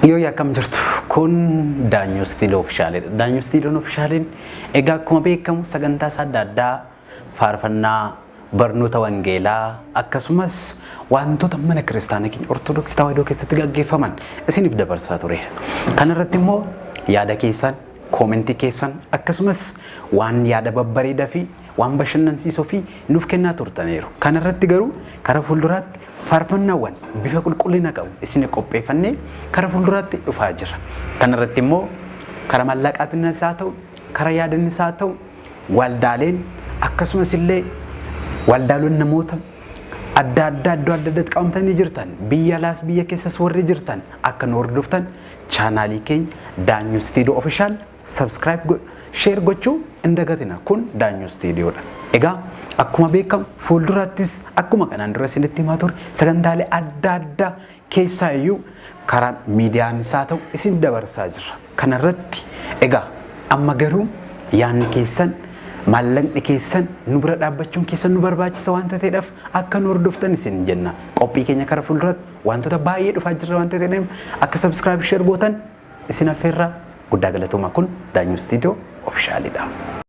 Yoo akkam jirtu kun Daanyoo Stiiloo Ofishaalidha. Daanyoo Stiiloon Ofishaaliin egaa akkuma beekamu sagantaa adda addaa faarfannaa barnoota wangeelaa akkasumas wantoota mana kiristaanaa keenya Ortodoksii Tawaahidoo keessatti gaggeeffaman isiniif dabarsaa ture. Kana irratti immoo yaada keessan, koomentii keessan akkasumas waan yaada babbareedaa fi waan bashannansiisoo fi nuuf kennaa turtaniiru. Kana irratti garuu karaa fuulduraatti faarfannaawwan bifa qulqullina qabu isin qopheeffannee karaa fuulduraatti dhufaa jira. Kana irratti immoo karaa maallaqaatiinis haa ta'u, karaa yaadaniis haa ta'u, waldaaleen akkasumas illee waldaaleen namoota adda addaatti qabamtanii jirtan, biyya alaas biyya keessas warri jirtan akka nu hordoftan chaanaalii keenya Daanyoo Stiiloo Ofishaal subscribe share gochuu hin dagatina. Kun Daanyoo Stiiloodha. Egaa akkuma beekamu fuuldurattis akkuma kanaan dura isinitti himaa ture sagantaalee adda addaa keessaa iyyuu karaa miidiyaan isaa ta'u isin dabarsaa jirra. Kana irratti egaa amma garuu yaadni keessan, maallaqni keessan nu bira dhaabbachuun keessan nu barbaachisa waan ta'eedhaaf akka nu hordoftan isin jenna. Qophii keenya karaa fuulduratti wantoota baay'ee dhufaa jirra waan ta'eedhaaf akka subscribe share gootan isin affeerraa guddaa galatoomaa. Kun Daanyoo Stiiloo Ofishaalidha.